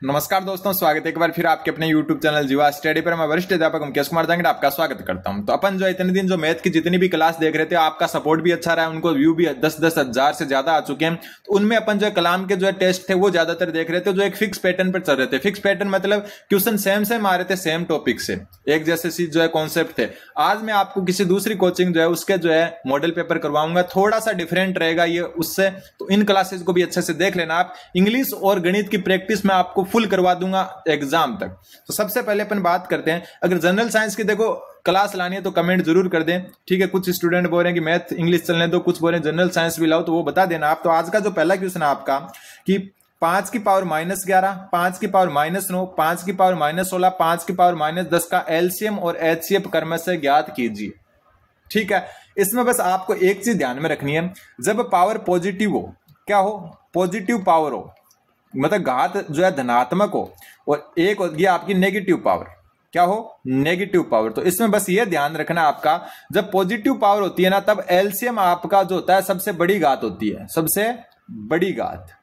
नमस्कार दोस्तों, स्वागत है एक बार फिर आपके अपने YouTube चैनल जीवा स्टडी पर। मैं वरिष्ठ अध्यापक मुकेश कुमार जांगड़ आपका स्वागत करता हूं। तो अपन जो इतने दिन जो मैथ की जितनी भी क्लास देख रहे थे, आपका सपोर्ट भी अच्छा रहा है, उनको व्यू भी 10-10 हजार से ज्यादा आ चुके हैं। तो उनमें अपन जो कलाम के जो टेस्ट थे वो ज्यादातर देख रहे थे, जो एक फिक्स पैटर्न पर चल रहे थे। फिक्स पैटर्न मतलब क्वेश्चन सेम आ रहे थे, सेम टॉपिक से एक जैसे सी जो है कॉन्सेप्ट थे। आज मैं आपको किसी दूसरी कोचिंग जो है उसके जो है मॉडल पेपर करवाऊंगा, थोड़ा सा डिफरेंट रहेगा ये उससे। तो इन क्लासेस को भी अच्छे से देख लेना आप। इंग्लिश और गणित की प्रैक्टिस मैं आपको फुल करवा दूंगा एग्जाम तक। तो सबसे पहले अपन बात करते हैं, अगर जनरल साइंस की देखो क्लास लानी है तो कमेंट जरूर कर दें, ठीक है। कुछ स्टूडेंट बोल रहे हैं कि मैथ इंग्लिश चलने दो, कुछ बोल रहे हैं जनरल साइंस भी लाओ, तो वो बता देना आप। तो आज का जो पहला क्वेश्चन है आपका कि 5 की पावर -11, 5 की पावर -9, 5 की पावर -16, 5 की पावर -10 का एलसीएम और एचसीएफ क्रमशः ज्ञात कीजिए। ठीक है, इसमें बस आपको एक चीज ध्यान में रखनी है, जब पावर पॉजिटिव हो, क्या हो, पॉजिटिव पावर हो, मतलब घात जो है धनात्मक हो, और एक ये आपकी नेगेटिव पावर, क्या हो, नेगेटिव पावर। तो इसमें बस ये ध्यान रखना आपका, जब पॉजिटिव पावर होती है ना, तब एलसीएम आपका जो होता है सबसे बड़ी घात होती है, सबसे बड़ी घात।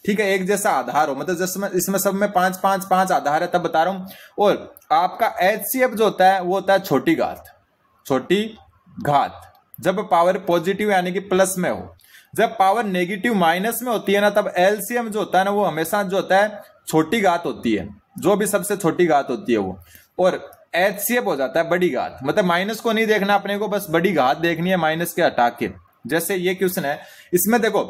ठीक है, एक जैसा आधार हो, मतलब जैसे इसमें सब में 5-5-5 आधार है, तब बता रहा हूं। और आपका एचसीएफ जो होता है वो होता है छोटी घात, छोटी घात, जब पावर पॉजिटिव यानी कि प्लस में हो। जब पावर नेगेटिव माइनस में होती है ना, तब एलसीएम जो होता है ना वो हमेशा जो होता है छोटी घात होती है, जो भी सबसे छोटी घात होती है वो। और एचसीएफ हो जाता है बड़ी घात, मतलब माइनस को नहीं देखना अपने को, बस बड़ी घात देखनी है माइनस के हटा के। जैसे ये क्वेश्चन है, इसमें देखो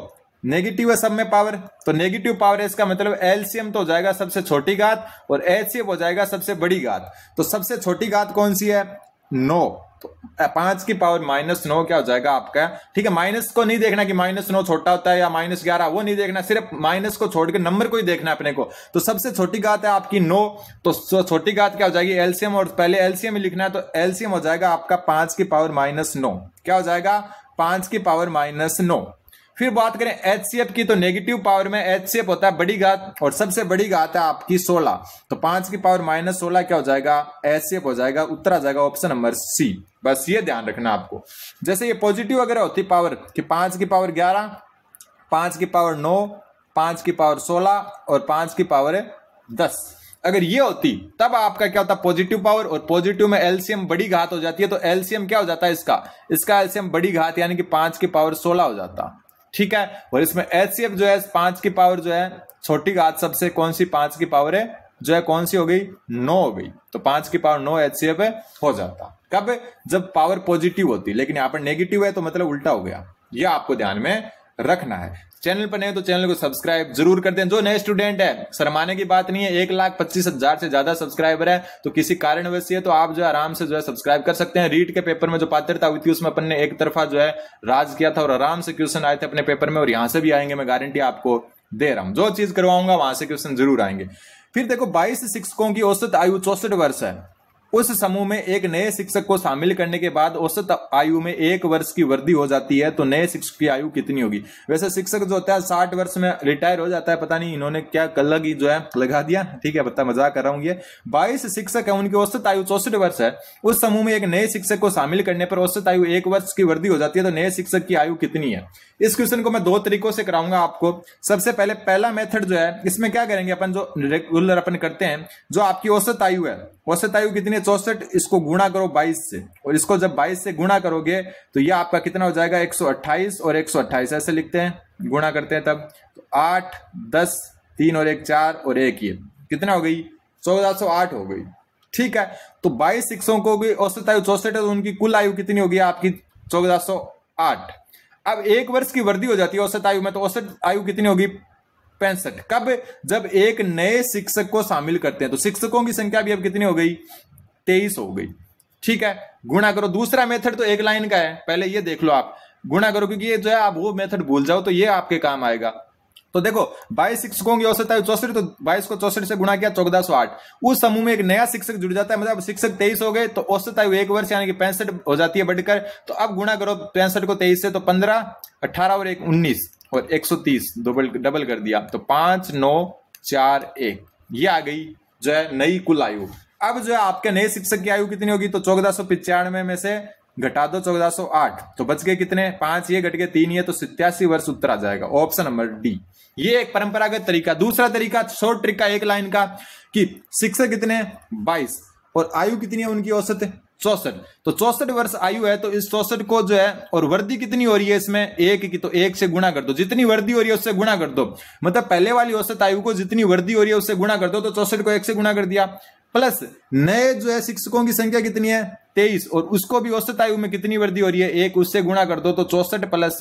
नेगेटिव है सब में पावर, तो नेगेटिव पावर है, इसका मतलब एलसीएम तो हो जाएगा सबसे छोटी घात और एचसीएफ हो जाएगा सबसे बड़ी घात। तो सबसे छोटी घात कौन सी है, 9। तो 5 की पावर -9 क्या हो जाएगा आपका, ठीक है। माइनस को नहीं देखना कि -9 छोटा होता है या -11, वो नहीं देखना, सिर्फ माइनस को छोड़ के नंबर को ही देखना अपने को। तो सबसे छोटी घात है आपकी 9, तो छोटी घात क्या हो जाएगी, एलसीएम, और पहले एलसीएम ही लिखना है, तो एलसीएम हो जाएगा आपका 5 की पावर -9। क्या हो जाएगा, 5 की पावर -9। फिर बात करें एचसीएफ की, तो नेगेटिव पावर में एचसीएफ होता है बड़ी घात, और सबसे बड़ी घात है आपकी 16। तो 5 की पावर -16 क्या हो जाएगा, एचसीएफ हो जाएगा, उत्तर आ जाएगा ऑप्शन नंबर सी। बस ये ध्यान रखना आपको। जैसे ये पॉजिटिव अगर होती पावर कि 5 की पावर 11, 5 की पावर 9, 5 की पावर 16 और 5 की पावर 10, अगर ये होती तब आपका क्या होता, पॉजिटिव पावर, और पॉजिटिव में एलसीएम बड़ी घात हो जाती है, तो एलसीएम क्या हो जाता है इसका एलसीएम बड़ी घात यानी कि 5 की पावर 16 हो जाता, ठीक है। और इसमें एचसीएफ जो है 5 की पावर जो है छोटी घात सबसे कौन सी 5 की पावर है जो है कौन सी हो गई, 9 हो गई। तो 5 की पावर 9 एचसीएफ हो जाता, कब, जब पावर पॉजिटिव होती। लेकिन यहां पर नेगेटिव है तो मतलब उल्टा हो गया, यह आपको ध्यान में रखना है। चैनल पर नहीं तो चैनल को सब्सक्राइब जरूर कर दें। जो नए स्टूडेंट है, शर्माने की बात नहीं है, 1,25,000 से ज्यादा सब्सक्राइबर है, तो किसी कारणवश है तो आप जो है आराम से जो है सब्सक्राइब कर सकते हैं। रीट के पेपर में जो पात्रता हुई थी उसमें अपन ने एक तरफा जो है राज किया था, और आराम से क्वेश्चन आए थे अपने पेपर में, और यहां से भी आएंगे, मैं गारंटी आपको दे रहा हूं। जो चीज करवाऊंगा वहां से क्वेश्चन जरूर आएंगे। फिर देखो 22 शिक्षकों की औसत आयु 64 वर्ष है। उस समूह में एक नए शिक्षक को शामिल करने के बाद औसत आयु में 1 वर्ष की वृद्धि हो जाती है, तो नए शिक्षक की आयु कितनी होगी। वैसे शिक्षक जो होता है 60 वर्ष में रिटायर हो जाता है, पता नहीं इन्होंने क्या अलग ही जो है लगा दिया, ठीक है, पता मजाक कर रहा हूं। ये 22 शिक्षक है, उनकी औसत आयु 64 वर्ष है। उस समूह में एक नए शिक्षक को शामिल करने पर औसत आयु 1 वर्ष की वृद्धि हो जाती है, तो नए शिक्षक की आयु कितनी है। इस क्वेश्चन को मैं 2 तरीकों से कराऊंगा आपको। सबसे पहले पहला मेथड जो है, इसमें क्या करेंगे अपन, जो रेगुलर अपन करते हैं, जो आपकी औसत आयु है, औसत आयु कितनी है 64, इसको गुणा करो 22 से, और इसको जब 22 से गुणा करोगे तो ये आपका कितना हो जाएगा, 128 और 128 ऐसे लिखते हैं, गुणा करते हैं तब, तो 8, 10, 3 और 1 4 और 1 ये कितना हो गई, 1408 हो गई, ठीक है। तो 22 शिक्षकों की औसत आयु 64 है, तो उनकी कुल आयु कितनी होगी आपकी 1408। अब 1 वर्ष की वृद्धि हो जाती है औसत आयु में, तो औसत आयु कितनी होगी 65। कब, जब एक नए शिक्षक को शामिल करते हैं, तो शिक्षकों की संख्या भी अब कितनी हो गई, 23 हो गई, ठीक है। गुणा करो। दूसरा मेथड तो एक लाइन का है, पहले ये देख लो आप, गुणा करो, क्योंकि ये जो है आप वो मेथड भूल जाओ तो ये आपके काम आएगा। तो देखो 22 शिक्षकों की औसत आयु 64, तो 22 को 64 से गुणा किया 1408। उस समूह में एक नया शिक्षक जुड़ जाता है, मतलब शिक्षक 23 हो गए, तो औसत आयु 1 वर्ष यानी कि 65 हो जाती है बढ़कर। तो अब गुणा करो 65 को 23 से, तो 15, 18 और 1 19 और 130 डबल कर दिया, तो 5, 9, 4, 1 ये आ गई जो है नई कुल आयु। अब जो है आपके नए शिक्षक की आयु कितनी होगी, तो 1495 में से घटा दो 1408, तो बच गए कितने, 5 ये घट गए 3 ये, तो 87 वर्ष उत्तर आ जाएगा, ऑप्शन नंबर डी। ये एक परंपरागत तरीका। दूसरा तरीका शॉर्ट ट्रिक का, एक लाइन का, कि शिक्षक कितने 22 और आयु कितनी है उनकी औसत 64, तो 64 वर्ष आयु है, तो इस 64 को जो है, और वर्दी कितनी हो रही है इसमें 1 की, तो 1 से गुणा कर दो, जितनी वर्दी हो रही है उससे गुणा कर दो, मतलब पहले वाली औसत आयु को जितनी वर्दी हो रही है उससे गुणा कर दो, तो 64 को 1 से गुणा कर दिया, प्लस नए जो है शिक्षकों की संख्या कितनी है 23, और उसको भी औसत आयु में कितनी वृद्धि हो रही है 1, उससे गुणा कर दो, तो 64 प्लस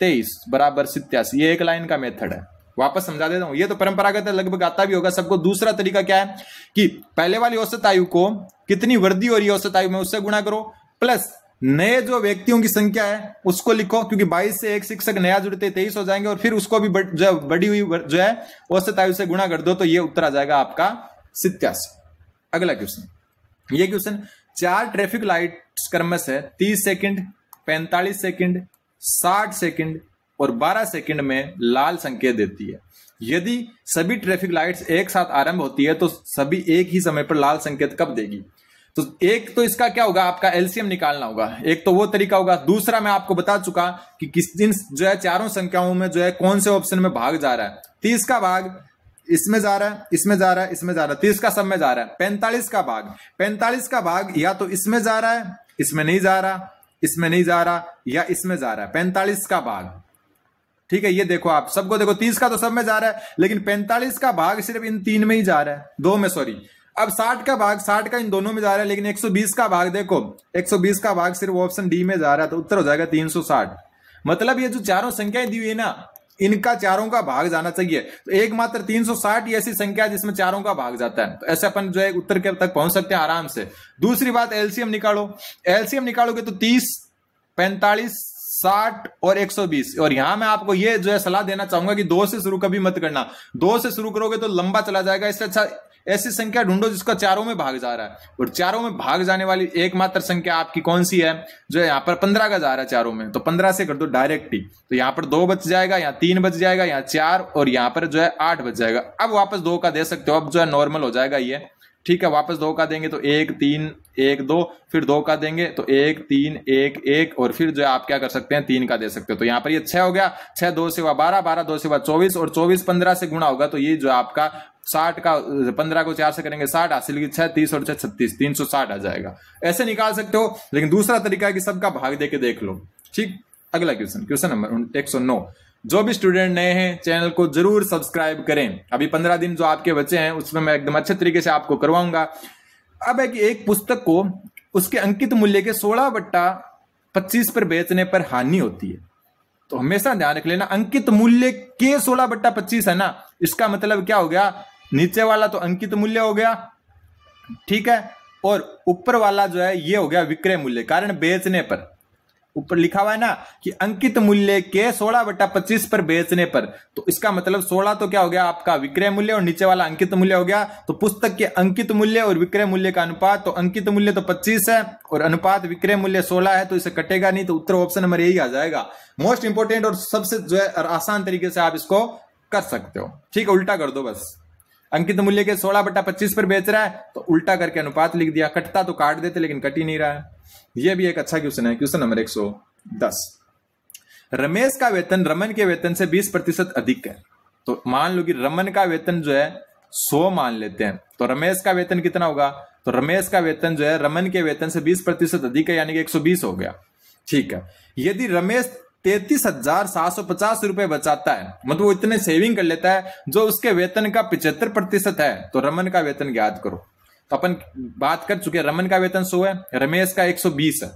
23 बराबर 87। ये एक लाइन का मेथड है। वापस समझा देता हूं, ये तो परंपरागत है, लगभग आता भी होगा सबको। दूसरा तरीका क्या है कि पहले वाली औसत आयु को कितनी वृद्धि हो रही है औसत आयु में उससे गुणा करो, प्लस नए जो व्यक्तियों की संख्या है उसको लिखो, क्योंकि 22 से एक शिक्षक नया जुड़ते 23 हो जाएंगे, और फिर उसको भी बढ़ी हुई जो है औसत आयु से गुणा कर दो, तो ये उत्तर आ जाएगा आपका 87। अगला क्वेश्चन, ये क्वेश्चन 4 ट्रैफिक लाइट्स क्रमश है 30 सेकंड, 45 सेकंड, 60 सेकंड और 12 सेकंड में लाल संकेत देती है। यदि सभी ट्रैफिक लाइट्स एक साथ आरंभ होती है तो सभी एक ही समय पर लाल संकेत कब देगी? तो एक तो इसका क्या होगा, आपका एलसीएम निकालना होगा, एक तो वो तरीका होगा। दूसरा मैं आपको बता चुका कि किस दिन जो है चारों संख्याओं में जो है कौन से ऑप्शन में भाग जा रहा है। 30 का भाग इसमें जा रहा है, इसमें जा रहा है, इसमें जा रहा है, 30 का सब में जा रहा है। 45 का भाग या तो इसमें जा रहा है, इसमें नहीं जा रहा, इसमें नहीं जा रहा, या इसमें जा रहा है 45 का भाग। ठीक है, ये देखो आप सबको देखो, 30 का तो सब में जा रहा है, लेकिन 45 का भाग सिर्फ इन 3 में ही जा रहा है, 2 में सॉरी। अब 60 का भाग, 60 का इन दोनों में जा रहा है, लेकिन 120 का भाग देखो, 120 का भाग सिर्फ ऑप्शन डी में जा रहा है, तो उत्तर हो जाएगा 360। मतलब ये जो चारों संख्याएं दी हुई है ना, इनका चारों का भाग जाना चाहिए। तो एकमात्र 360 ही ऐसी संख्या है जिसमें चारों का भाग जाता है, तो ऐसे अपन जो है उत्तर के तक पहुंच सकते हैं आराम से। दूसरी बात, एलसीएम निकालो। एलसीएम निकालोगे तो 30, 45, 60 और 120। और यहां मैं आपको ये जो है सलाह देना चाहूंगा कि 2 से शुरू कभी मत करना, 2 से शुरू करोगे तो लंबा चला जाएगा। इससे अच्छा ऐसी संख्या ढूंढो जिसका चारों में भाग जा रहा है, और चारों में भाग जाने वाली एकमात्र संख्या आपकी कौन सी है, जो है यहाँ पर 15 का जा रहा है चारों में, तो 15 से कर दो डायरेक्ट ही, तो यहाँ पर 2 बच जाएगा, यहाँ 3 बच जाएगा, यहाँ 4 और यहाँ पर जो है 8 बच जाएगा। अब वापस 2 का दे सकते हो, अब जो है नॉर्मल हो जाएगा ये। ठीक है, वापस 2 का देंगे तो 1 3 1 2, फिर 2 का देंगे तो 1 3 1 1, और फिर जो है आप क्या कर सकते हैं 3 का दे सकते हो। तो यहाँ पर ये 6 हो गया, 6 2 से 12, 12 2 से 24, और 24 15 से गुणा होगा, तो ये जो आपका 60 का 15 को 4 से करेंगे 60 हासिल की 6 30 और 6 36, 360 आ जाएगा। ऐसे निकाल सकते हो, लेकिन दूसरा तरीका है कि सबका भाग देके देख लो। ठीक, अगला क्वेश्चन, क्वेश्चन नंबर 109। जो भी स्टूडेंट नए हैं चैनल को जरूर सब्सक्राइब करें। अभी 15 दिन जो आपके बचे हैं उसमें मैं एकदम अच्छे तरीके से आपको करवाऊंगा। अब है कि एक पुस्तक को उसके अंकित मूल्य के 16/25 पर बेचने पर हानि होती है, तो हमेशा ध्यान रख लेना, अंकित मूल्य के 16/25 है ना, इसका मतलब क्या हो गया, नीचे वाला तो अंकित मूल्य हो गया, ठीक है, और ऊपर वाला जो है ये हो गया विक्रय मूल्य। कारण बेचने पर ऊपर लिखा हुआ है ना कि अंकित मूल्य के 16/25 पर बेचने पर, तो इसका मतलब 16 तो क्या हो गया आपका विक्रय मूल्य, और नीचे वाला अंकित मूल्य हो गया। तो पुस्तक के अंकित मूल्य और विक्रय मूल्य का अनुपात, तो अंकित मूल्य तो 25 है और अनुपात विक्रय मूल्य 16 है, तो इसे कटेगा नहीं, तो उत्तर ऑप्शन नंबर यही आ जाएगा। मोस्ट इंपोर्टेंट और सबसे जो है आसान तरीके से आप इसको कर सकते हो। ठीक है, उल्टा कर दो बस, अंकित मूल्य के 16/25 पर बेच रहा है तो उल्टा करके अनुपात लिख दिया, कटता तो काट देते लेकिन कट ही नहीं रहा है। यह भी एक अच्छा क्वेश्चन है। Question number 110। रमेश का वेतन रमन के वेतन से 20% अधिक है, तो मान लो कि रमन का वेतन जो है 100 मान लेते हैं, तो रमेश का वेतन कितना होगा, तो रमेश का वेतन जो है रमन के वेतन से 20% अधिक है, यानी कि 120 हो गया। ठीक है, यदि रमेश 33,750 रुपए बचाता है, मतलब वो इतने सेविंग कर लेता है जो उसके वेतन का 75% है, तो रमन का वेतन ज्ञात करो। तो अपन बात कर चुके हैं, रमन का वेतन 100 है, रमेश का 120 है।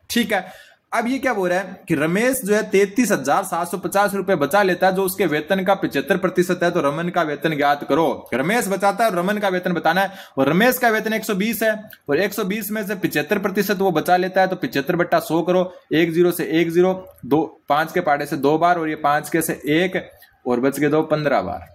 ठीक है, अब ये क्या बोल रहा है कि रमेश जो है 33,750 रुपए बचा लेता है जो उसके वेतन का 75% है, तो रमन का वेतन ज्ञात करो। रमेश बचाता है और रमन का वेतन बताना है, और रमेश का वेतन 120 है और 120 में से 75% वो बचा लेता है, तो 75/100 करो। 1 0 से 1 0, 2 5 के पाड़े से 2 बार, और ये 5 के से 1, और बच गए 2 15 बार।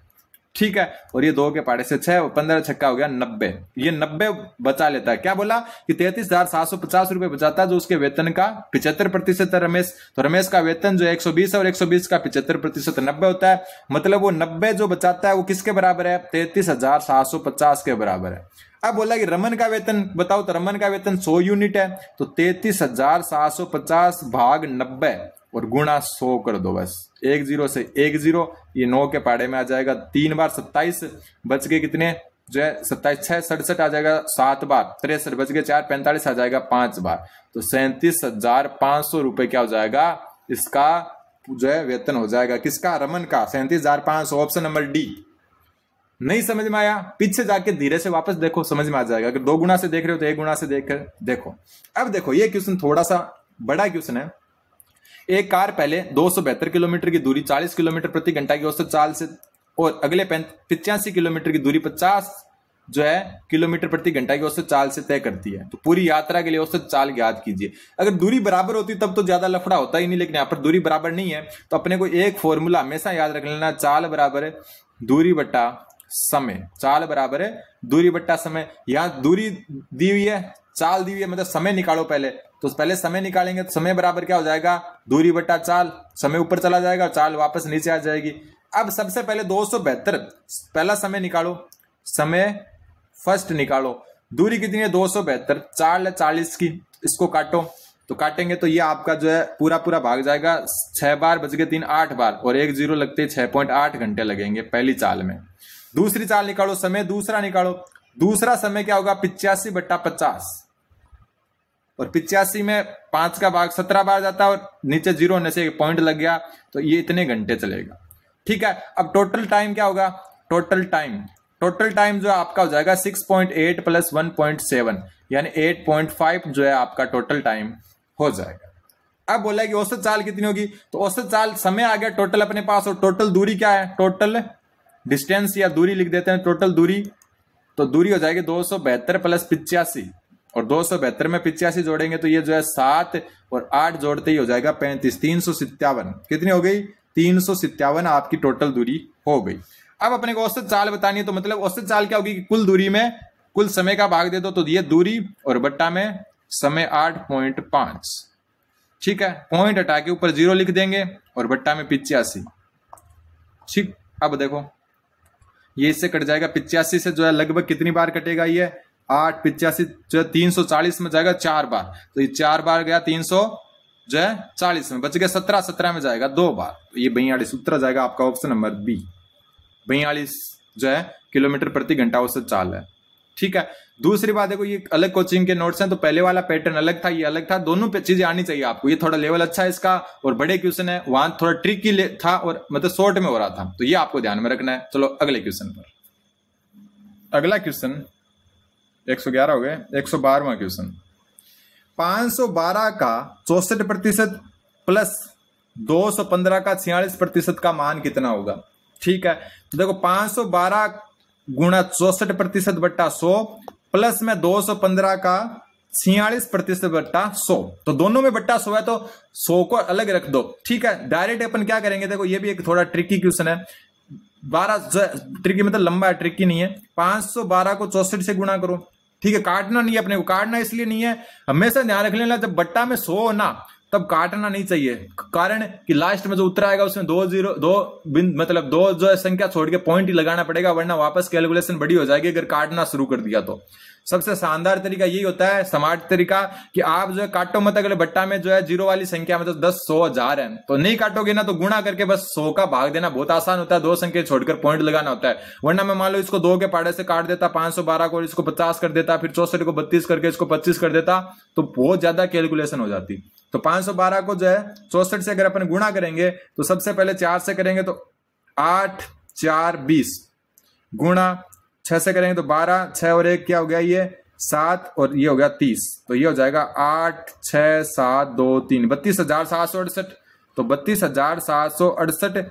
ठीक है। और ये 2 के पहाड़े से 6 और 15 छक्का हो गया 90। ये 90 बचा लेता है। क्या बोला कि 33,750 रुपए बचाता है जो उसके वेतन का 75% है रमेश। तो रमेश का वेतन जो 120 है और 120 का 75% 90 होता है। मतलब वो 90 जो बचाता है वो किसके बराबर है? 33,750 के बराबर है। अब बोला कि रमन का वेतन बताओ, तो रमन का वेतन 100 यूनिट है, तो 33,750 भाग 90 और गुणा 100 कर दो बस। 10 से 10, ये 9 के पहाड़े में आ जाएगा 3 बार 27, बच गए कितने जो है 27 6 67 आ जाएगा 7 बार, 63 बच गए 4 45 आ जाएगा 5 बार। तो 37,500 रुपए क्या हो जाएगा इसका जो है वेतन हो जाएगा। किसका? रमन का 37,500। Option number D. नहीं समझ में आया? पीछे जाके धीरे से वापस देखो, समझ में आ जाएगा। अगर 2 गुना से देख रहे हो तो 1 गुना से देखो। अब देखो ये क्वेश्चन थोड़ा सा बड़ा क्वेश्चन है। एक कार पहले 272 किलोमीटर की दूरी 40 किलोमीटर प्रति घंटा की औसत चाल से और अगले 85 किलोमीटर की दूरी 50 जो है किलोमीटर प्रति घंटा की औसत चाल से तय करती है। तो पूरी यात्रा के लिए औसत चाल ज्ञात कीजिए। अगर दूरी बराबर होती तब तो ज्यादा लफड़ा होता ही नहीं, लेकिन यहाँ पर दूरी बराबर नहीं है तो अपने को एक फॉर्मूला हमेशा याद रख लेना, चाल बराबर है दूरी बट्टा समय। चाल बराबर है दूरी बट्टा समय। यहाँ दूरी दी हुई है, चाल दी हुई है, मतलब समय निकालो पहले। तो पहले समय निकालेंगे तो समय बराबर क्या हो जाएगा? दूरी बट्टा चाल। समय ऊपर चला जाएगा, चाल वापस नीचे आ जाएगी। अब सबसे पहले 272 पहला समय निकालो, समय फर्स्ट निकालो। दूरी कितनी है? 272, चाल 40 की, इसको काटो। तो काटेंगे तो ये आपका जो है पूरा पूरा भाग जाएगा। 6 बार बच गए 3 8 बार और 1 0 लगते 6.8 घंटे लगेंगे पहली चाल में। दूसरी चाल निकालो, समय दूसरा निकालो। दूसरा समय क्या होगा? 85/50 और 85 में 5 का भाग 17 बार जाता है और नीचे 0 होने से एक पॉइंट लग गया, तो ये इतने घंटे चलेगा। ठीक है। अब टोटल टाइम क्या होगा? टोटल टाइम जो आपका हो जाएगा 6.8 + 1.7 यानी 8.5 जो है आपका टोटल टाइम हो जाएगा। अब बोला है कि औसत चाल कितनी होगी, तो औसत चाल समय आ गया टोटल अपने पास, और टोटल दूरी क्या है? टोटल डिस्टेंस या दूरी लिख देते हैं, टोटल दूरी। तो दूरी हो जाएगी 272 + 85 और 272 में 85 जोड़ेंगे तो ये जो है 7 और 8 जोड़ते ही हो जाएगा 35। 357 कितनी हो गई? 357 आपकी टोटल दूरी हो गई। अब अपने को औसत चाल बतानी है, तो मतलब औसत चाल क्या होगी कि कुल दूरी में कुल समय का भाग दे दो, तो ये दूरी और बट्टा में समय 8.5। ठीक है। पॉइंट हटा के ऊपर 0 लिख देंगे और बट्टा में 85। ठीक। अब देखो ये इससे कट जाएगा 85 से जो है लगभग कितनी बार कटेगा? ये 8 85 जो है 340 में जाएगा 4 बार, तो ये 4 बार गया 300 जो है 40 में, बच गया 17 17 में जाएगा 2 बार, तो ये 42 उत्तर जाएगा आपका ऑप्शन नंबर बी। 42 जो है किलोमीटर प्रति घंटा औसत चाल है। ठीक है। दूसरी बात देखो ये अलग कोचिंग के नोट्स हैं, तो पहले वाला पैटर्न अलग था, ये अलग था। दोनों पे चीजें आनी चाहिए आपको। ये थोड़ा लेवल अच्छा है इसका और बड़े क्वेश्चन है, वहां थोड़ा ट्रिकी था और मतलब शॉर्ट में हो रहा था, तो ये आपको ध्यान में रखना है। चलो अगले क्वेश्चन पर। अगला क्वेश्चन 111 हो गए। 112वां क्वेश्चन। 512 का 64% प्लस 215 का 46% का मान कितना होगा? ठीक है। तो देखो 512 गुणा 64% बट्टा 100 प्लस में 215 का 46% बट्टा 100, तो दोनों में बट्टा 100 है तो 100 को अलग रख दो। ठीक है। डायरेक्ट अपन क्या करेंगे, देखो ये भी एक थोड़ा ट्रिकी क्वेश्चन है। 12 ट्रिकी मतलब लंबा है, ट्रिकी नहीं है। 512 को 64 से गुणा करो। ठीक है। काटना नहीं है अपने को, काटना इसलिए नहीं है, हमेशा ध्यान रख लेना जब बट्टा में 100 हो ना तब काटना नहीं चाहिए, कारण कि लास्ट में जो उत्तर आएगा उसमें 2 मतलब 2 जो है संख्या छोड़ के पॉइंट ही लगाना पड़ेगा, वरना वापस कैलकुलेशन बड़ी हो जाएगी अगर काटना शुरू कर दिया तो। सबसे शानदार तरीका यही होता है, स्मार्ट तरीका, कि आप जो है काटो मत। अगले बट्टा में जो है 0 वाली संख्या में तो 10 100 1000 है, तो नहीं काटोगे ना तो गुणा करके बस 100 का भाग देना बहुत आसान होता है। 2 संख्या छोड़कर पॉइंट लगाना होता है, वरना मैं मान लो इसको 2 के पहाड़े से काट देता, 512 को इसको 50 कर देता, फिर 64 को 32 करके इसको 25 कर देता, तो बहुत ज्यादा कैलकुलेशन हो जाती। तो 512 को जो है 64 से अगर अपन गुणा करेंगे तो सबसे पहले 4 से करेंगे तो 8 4 20 गुणा 6 से करेंगे तो 12, 6 और 1 क्या हो गया? ये 7 और ये हो गया 30, तो ये हो जाएगा 8 6 7 2 3 32,768। तो 32,768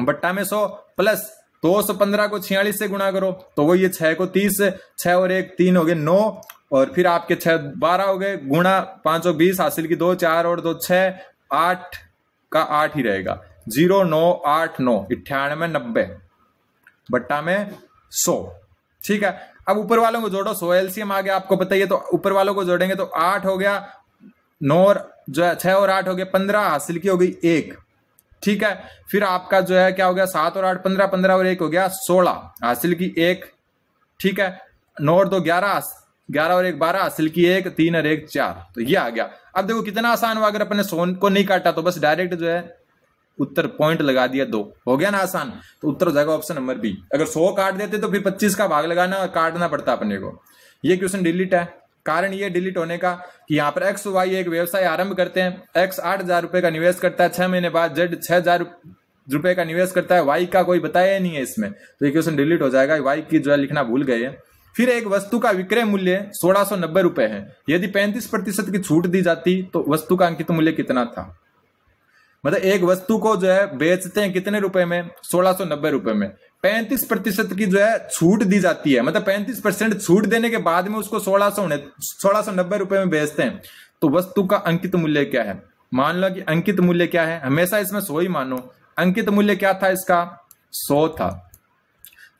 बट्टा में 100 प्लस 215 को 46 से गुणा करो तो वो ये 6 को 30, 6 और 1 3 हो गए 9, और फिर आपके 6 12 हो गए, गुणा 5 और 20 हासिल की 2 4 और 2 6 8 का 8 ही रहेगा। 0 9 8 9 98 90। बट्टा में 100। ठीक है, अब ऊपर वालों को जोड़ो, 100 एलसीएम आ गया, आपको पता ही है, तो ऊपर वालों को जोड़ेंगे तो 8 हो गया, 9 और जो है 6 और 8 हो गया 15, हासिल की हो गई 1। ठीक है, फिर आपका जो है क्या हो गया 7 और 8 15, 15 और 1 हो गया 16, हासिल की 1। ठीक है, 9 और 2 11, 11 और 1 12, हासिल की 1, 3 और 1 4। तो ये आ गया। अब देखो कितना आसान हुआ, अगर अपने 100 को नहीं काटा तो बस डायरेक्ट जो है उत्तर पॉइंट लगा दिया 2, हो गया ना आसान। तो उत्तर हो जाएगा ऑप्शन नंबर बी। अगर 100 काट देते तो फिर 25 का भाग लगाना और काटना पड़ता अपने को। ये क्वेश्चन डिलीट है। कारण ये डिलीट होने का कि यहाँ पर एक्स वाई एक व्यवसाय आरंभ करते हैं। एक्स 8,000 रुपए का निवेश करता है, 6 महीने बाद जेड 6,000 रुपए का निवेश करता है, वाई का कोई बताया नहीं है इसमें, तो ये क्वेश्चन डिलीट हो जाएगा। वाई की जो है लिखना भूल गए हैं। फिर एक वस्तु का विक्रय मूल्य 1690 रुपए है, यदि 35% की छूट दी जाती तो वस्तु का अंकित मूल्य कितना था। मतलब एक वस्तु को जो है बेचते हैं कितने रुपए में, 1690 रुपए में, 35% की जो है छूट दी जाती है, मतलब 35% छूट देने के बाद में उसको 1690 रुपए में बेचते हैं, तो वस्तु का अंकित मूल्य क्या है। मान लो कि अंकित मूल्य क्या है, हमेशा इसमें 100 ही मानो। अंकित मूल्य क्या था इसका, 100 था।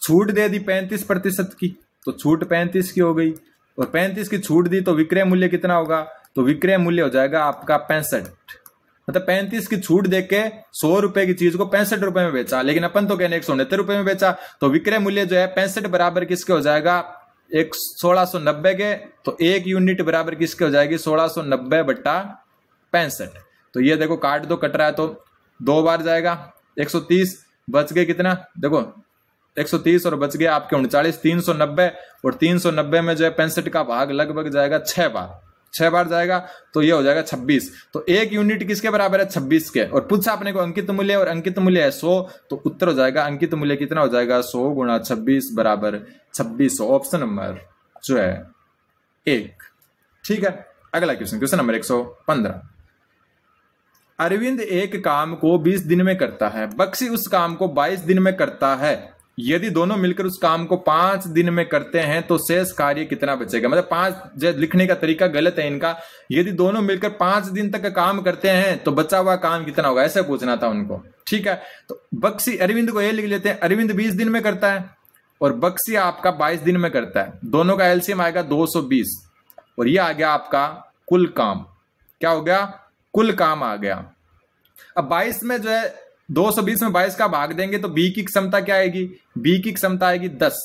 छूट दे दी 35% की, तो छूट 35 की हो गई, और 35 की छूट दी तो विक्रय मूल्य कितना होगा, तो विक्रय मूल्य हो जाएगा आपका 65। मतलब 35 की छूट देके 100 रुपए की चीज को 65 रुपए में बेचा, लेकिन अपन तो कहने 169 रुपए में बेचा, तो विक्रय मूल्य जो है 65 बराबर किसके हो जाएगा, 1690 के, तो 1 यूनिट बराबर किसके हो जाएगी, 1690 बट्टा 65। तो ये देखो काट दो, कट रहा है तो 2 बार जाएगा, 130 बच गए कितना, देखो 130 और बच गया आपके 39, 390, और 390 में जो है 65 का भाग लगभग जाएगा 6 बार जाएगा, तो ये हो जाएगा 26। तो 1 यूनिट किसके बराबर है, 26 के। और पूछा अपने को अंकित मूल्य, और अंकित मूल्य है 100, तो उत्तर हो जाएगा अंकित मूल्य कितना हो जाएगा, 100 गुणा 26 बराबर 2600। ऑप्शन नंबर जो है 1। ठीक है, अगला क्वेश्चन, क्वेश्चन नंबर 115। अरविंद एक काम को 20 दिन में करता है, बक्सी उस काम को 22 दिन में करता है। यदि दोनों मिलकर उस काम को 5 दिन में करते हैं तो शेष कार्य कितना बचेगा। मतलब 5 लिखने का तरीका गलत है इनका। यदि दोनों मिलकर 5 दिन तक का काम करते हैं तो बचा हुआ काम कितना होगा, ऐसा पूछना था उनको। ठीक है, तो बक्सी अरविंद को ये लिख लेते हैं, अरविंद 20 दिन में करता है और बक्सी आपका 22 दिन में करता है। दोनों का एलसीएम आएगा 220, और ये आ गया आपका कुल काम। क्या हो गया, कुल काम आ गया। अब 22 में जो है 220 में 22 का भाग देंगे तो बी की क्षमता क्या आएगी, बी की क्षमता आएगी 10।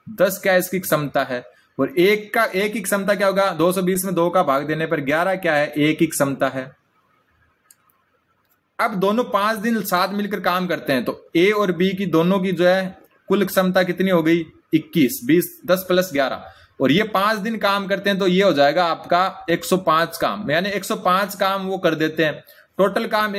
10 क्या इसकी क्षमता है, और एक की क्षमता क्या होगा, 220 में 2 का भाग देने पर 11 क्या है, एक की क्षमता है। अब दोनों 5 दिन साथ मिलकर काम करते हैं, तो ए और बी की दोनों की जो है कुल क्षमता कितनी हो गई, 21, 20, 10 + 11, और ये 5 दिन काम करते हैं, तो ये हो जाएगा आपका 105 काम, यानी 105 काम वो कर देते हैं। टोटल काम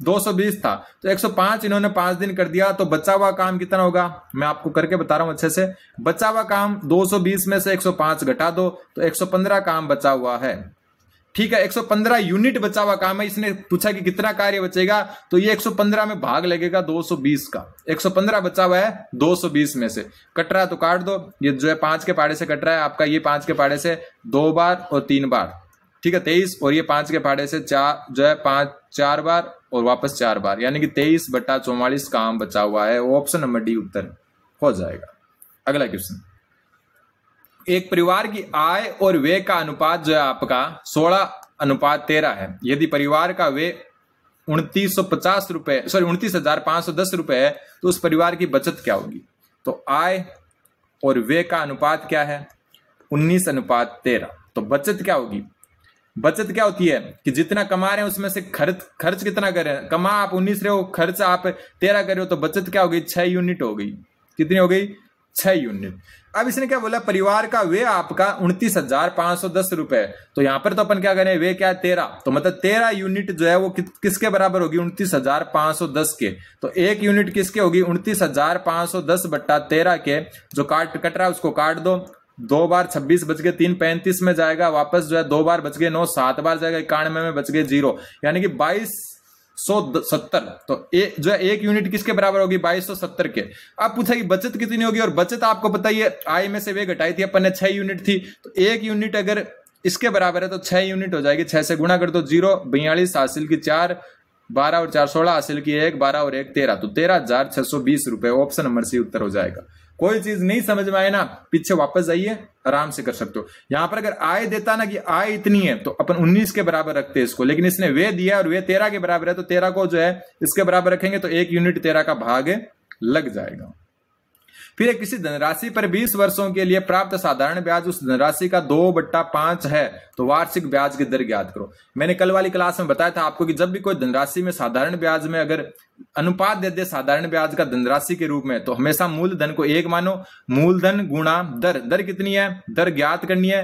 220 था, तो 105 इन्होंने 5 दिन कर दिया, तो बचा हुआ काम कितना होगा, मैं आपको करके बता रहा हूं अच्छे से। बचा हुआ काम 220 में से 105 घटा दो तो 115 काम बचा हुआ है। ठीक है, 115 यूनिट बचा हुआ काम है। इसने पूछा कि कितना कार्य बचेगा, तो ये 115 में भाग लगेगा 220 का। 115 बचा हुआ है 220 में से, कट रहा है तो काट दो। ये जो है 5 के पाड़े से कट रहा है आपका, ये 5 के पाड़े से 2 बार और 3 बार, ठीक है 23, और ये 5 के पाड़े से 4 जो है 4 बार और वापस 4 बार, यानी कि 23/44 काम बचा हुआ है। ऑप्शन नंबर डी उत्तर हो जाएगा। अगला क्वेश्चन, एक परिवार की आय और व्यय का अनुपात जो है आपका 16:13 है। यदि परिवार का व्यय 2950 रुपए, सॉरी 29,510 रुपए है, तो उस परिवार की बचत क्या होगी। तो आय और व्यय का अनुपात क्या है, 19:13। तो बचत क्या होगी, बचत क्या होती है कि जितना कमा रहे हैं उसमें से खर्च कितना कर रहे हैं। कमा आप 19 रहे हो, खर्च आप 13 कर रहे हो, तो बचत क्या हो गई, 6 यूनिट हो गई। कितनी हो गई, 6 यूनिट। अब इसने क्या बोला, परिवार का व्यय आपका 29,510 रुपए, तो यहां पर तो अपन क्या करें, व्यय क्या है 13, तो मतलब 13 यूनिट जो है वो किसके बराबर होगी, 29,510 के। तो 1 यूनिट किसके होगी, 29,510/13 के। जो कट रहा है उसको काट दो, 2 बार 26 बच गए, 3 35 में जाएगा, वापस जो है 2 बार बच गए 9, 7 बार जाएगा 91 में बच गए 0, यानी कि 2270। तो जो है 1 यूनिट किसके बराबर होगी, 2270 के। अब पूछा कि बचत कितनी होगी, और बचत आपको पता ही है, आय में से वे घटाई थी अपन ने, 6 यूनिट थी, तो 1 यूनिट अगर इसके बराबर है तो 6 यूनिट हो जाएगी। 6 से गुणा कर दो, 0, 42 हासिल की 4, 12 और 4 16 हासिल किए, 1 12 और 1 13, तो 13,620 रुपए। ऑप्शन नंबर सी उत्तर हो जाएगा। कोई चीज नहीं समझ में आए ना, पीछे वापस जाइए, आराम से कर सकते हो। यहां पर अगर आय देता ना कि आय इतनी है तो अपन 19 के बराबर रखते हैं इसको, लेकिन इसने वे दिया और वे 13 के बराबर है, तो 13 को जो है इसके बराबर रखेंगे तो 1 यूनिट 13 का भाग लग जाएगा। फिर किसी धनराशि पर 20 वर्षों के लिए प्राप्त साधारण ब्याज उस धनराशि का 2/5 है, तो वार्षिक ब्याज की दर ज्ञात करो। मैंने कल वाली क्लास में बताया था आपको कि जब भी कोई धनराशि में साधारण ब्याज में अगर अनुपात दे दे साधारण ब्याज का धनराशि के रूप में, तो हमेशा मूलधन को 1 मानो, मूलधन गुणा दर, दर कितनी है, दर ज्ञात करनी है,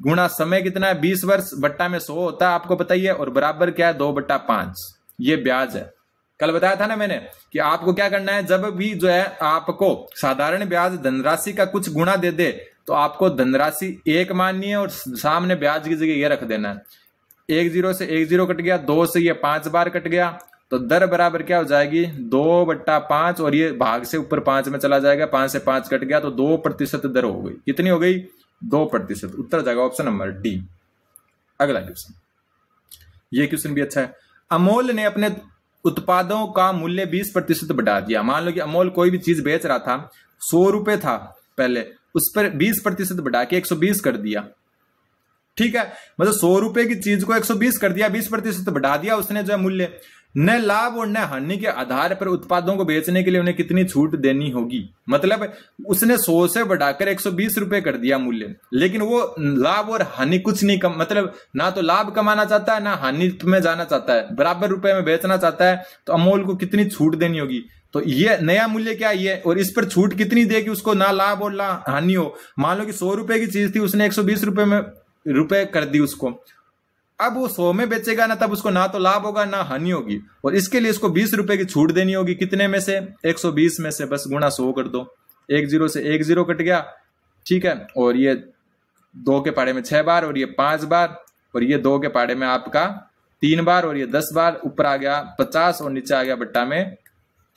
गुणा समय कितना है 20 वर्ष, बट्टा में 100 होता है आपको बताइए, और बराबर क्या है 2/5, ये ब्याज है। कल बताया था ना मैंने कि आपको क्या करना है, जब भी जो है आपको साधारण ब्याज धनराशि का कुछ गुणा दे दे तो आपको धनराशि 1 माननी है और सामने ब्याज की जगह ये रख देना है। 1 0 से 1 0 कट गया, 2 से ये 5 बार कट गया, तो दर बराबर क्या हो जाएगी 2/5, और ये भाग से ऊपर 5 में चला जाएगा, 5 से 5 कट गया, तो 2% दर हो गई। कितनी हो गई 2%। उत्तर जाएगा ऑप्शन नंबर डी। अगला क्वेश्चन, ये क्वेश्चन भी अच्छा है। अमोल ने अपने उत्पादों का मूल्य 20% बढ़ा दिया। मान लो कि अमोल कोई भी चीज बेच रहा था, 100 रुपए था पहले, उस पर 20% बढ़ा के 120 कर दिया। ठीक है, मतलब 100 रुपए की चीज को 120 कर दिया, 20% बढ़ा दिया उसने जो है मूल्य। न लाभ और न हानि के आधार पर उत्पादों को बेचने के लिए उन्हें कितनी छूट देनी होगी। मतलब उसने 100 से बढ़ाकर 120 रुपए कर दिया मूल्य, लेकिन वो लाभ और हानि कुछ नहीं कम, मतलब ना तो लाभ कमाना चाहता है ना हानि में जाना चाहता है, बराबर रुपए में बेचना चाहता है, तो अमोल को कितनी छूट देनी होगी। तो ये नया मूल्य क्या है, और इस पर छूट कितनी दे कि उसको ना लाभ और ना हानि हो। मान लो कि 100 रुपए की चीज थी, उसने 120 रुपए में रुपए कर दी उसको, अब वो 100 में बेचेगा ना, तब उसको ना तो लाभ होगा ना हानि होगी, और इसके लिए इसको 20 रुपए की छूट देनी होगी। कितने में से 120 में से, बस गुणा 100 कर दो, 1 0 से 1 0 कट गया, ठीक है, और ये 2 के पाड़े में 6 बार, और ये 5 बार, और ये 2 के पाड़े में आपका 3 बार, और ये 10 बार, ऊपर आ गया 50 और नीचे आ गया बट्टा में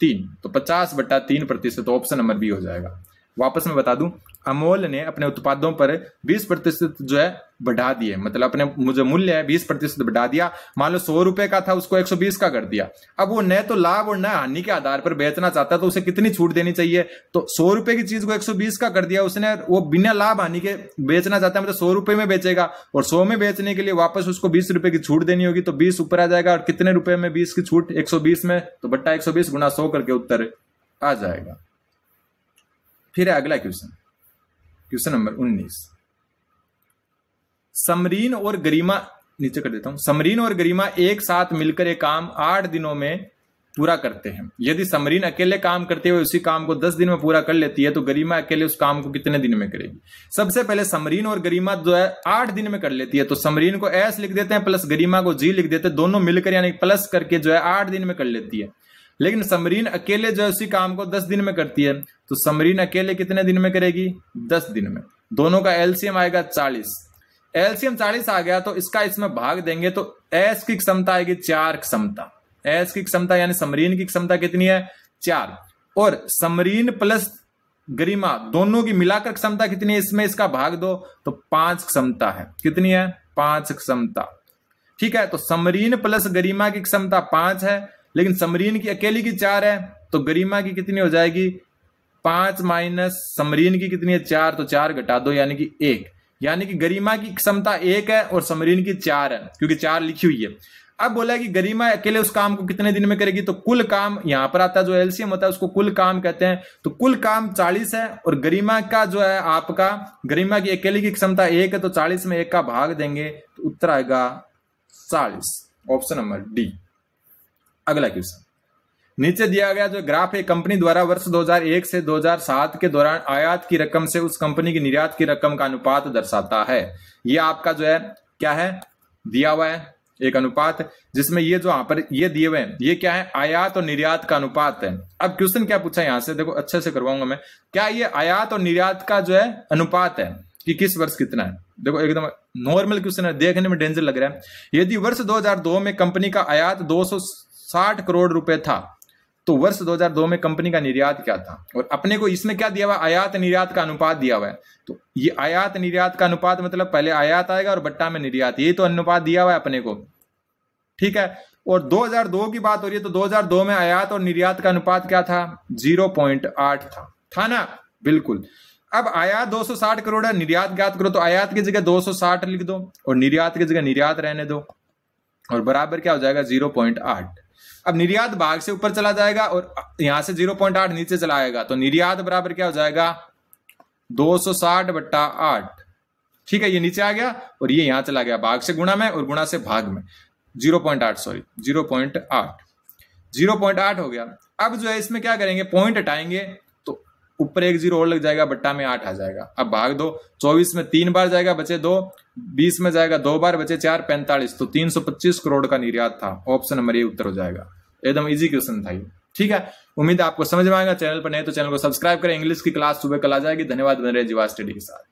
3, तो 50/3%। ऑप्शन नंबर बी हो जाएगा। वापस मैं बता दूं, अमोल ने अपने उत्पादों पर 20% जो है बढ़ा दिए, मतलब अपने मुझे मूल्य है 20% बढ़ा दिया। मान लो 100 रुपए का था, उसको 120 का कर दिया। अब वो न तो लाभ और न हानि के आधार पर बेचना चाहता है, तो उसे कितनी छूट देनी चाहिए। तो 100 रुपए की चीज को 120 का कर दिया उसने, वो बिना लाभ हानि के बेचना चाहता है, मतलब 100 रुपए में बेचेगा, और 100 में बेचने के लिए वापस उसको 20 रुपए की छूट देनी होगी, तो 20 ऊपर आ जाएगा, और कितने रुपए में 20 की छूट 120 में, तो बट्टा 120 गुणा 100 करके उत्तर आ जाएगा। फिर है अगला क्वेश्चन, क्वेश्चन नंबर 19। समरीन और गरिमा, नीचे कर देता हूं, समरीन और गरिमा एक साथ मिलकर एक काम 8 दिनों में पूरा करते हैं। यदि समरीन अकेले काम करते हुए उसी काम को 10 दिन में पूरा कर लेती है, तो गरिमा अकेले उस काम को कितने दिन में करेगी। सबसे पहले समरीन और गरिमा जो है 8 दिन में कर लेती है, तो समरीन को एस लिख देते हैं प्लस गरिमा को जी लिख देते हैं, दोनों मिलकर यानी प्लस करके जो है 8 दिन में कर लेती है। लेकिन समरीन अकेले जो है उसी काम को 10 दिन में करती है, तो समरीन अकेले कितने दिन में करेगी 10 दिन में। दोनों का एलसीएम आएगा 40, एलसीएम 40 आ गया, तो इसका इसमें भाग देंगे तो एस की क्षमता आएगी 4 क्षमता। एस की क्षमता यानी समरीन की क्षमता कितनी है 4, और समरीन प्लस गरिमा दोनों की मिलाकर क्षमता कितनी है, इसमें इसका भाग दो तो 5 क्षमता है। कितनी है 5 क्षमता। ठीक है, तो समरीन प्लस गरिमा की क्षमता 5 है, लेकिन समरीन की अकेली की 4 है, तो गरिमा की कितनी हो जाएगी 5 माइनस समरीन की कितनी है 4, तो 4 घटा दो यानी कि 1, यानी कि गरिमा की क्षमता 1 है और समरीन की 4 है, क्योंकि 4 लिखी हुई है। अब बोला कि गरिमा अकेले उस काम को कितने दिन में करेगी, तो कुल काम यहां पर आता है, जो एलसीएम होता है उसको कुल काम कहते हैं, तो कुल काम 40 है, और गरिमा का जो है आपका गरिमा की अकेले की क्षमता 1 है, तो 40 में 1 का भाग देंगे तो उत्तर आएगा 40। Option number D. अगला क्वेश्चन, नीचे दिया गया जो ग्राफ है, कंपनी द्वारा वर्ष 2001 से 2007 के दौरान आयात की रकम से उस कंपनी की निर्यात की रकम का अनुपात दर्शाता है। ये आपका जो है क्या है दिया हुआ है एक अनुपात, जिसमें ये जो यहाँ पर ये दिए हुए हैं ये क्या है आयात और निर्यात का अनुपात है। अब क्वेश्चन क्या पूछा यहां से, देखो अच्छे से करवाऊंगा मैं, क्या ये आयात और निर्यात का जो है अनुपात है कि किस वर्ष कितना है। देखो एकदम नॉर्मल क्वेश्चन है, देखने में डेंजर लग रहा है। यदि वर्ष 2002 में कंपनी का आयात 260 करोड़ रुपए था, तो वर्ष 2002 में कंपनी का निर्यात क्या था, और अपने को इसमें क्या दिया हुआ आयात निर्यात का अनुपात दिया हुआ है। तो ये आयात निर्यात का अनुपात मतलब पहले आयात आएगा और बट्टा में निर्यात, यही तो अनुपात दिया हुआ है अपने को। ठीक है, और 2002 की बात हो रही है तो 2002 में आयात और निर्यात का अनुपात क्या था? 0.8 था ना? बिल्कुल। अब आयात 260 करोड़ है, निर्यात ज्ञात करो, तो आयात की जगह 260 लिख दो और निर्यात की जगह निर्यात रहने दो और बराबर क्या हो जाएगा? 0.8। अब निर्यात भाग से ऊपर चला जाएगा और यहां से 0.8 नीचे चला आएगा, तो निर्यात बराबर क्या हो जाएगा? 260/8। ठीक है, ये नीचे आ गया और ये यहां चला गया, भाग से गुणा में और गुणा से भाग में। 0.8 सॉरी 0.8 हो गया। अब जो है इसमें क्या करेंगे? पॉइंट हटाएंगे तो ऊपर एक 0 और लग जाएगा, बट्टा में 8 आ जाएगा। अब भाग दो, 24 में 3 बार जाएगा, बचे 2, 20 में जाएगा 2 बार, बचे 4, 45, तो 325 करोड़ का निर्यात था। ऑप्शन नंबर ए उत्तर हो जाएगा। एकदम इजी क्वेश्चन था ये। ठीक है, उम्मीद है आपको समझ में आएगा। चैनल पर नए तो चैनल को सब्सक्राइब करें। इंग्लिश की क्लास सुबह कल आ जाएगी। धन्यवाद, बने रहे जीवा स्टडी के साथ।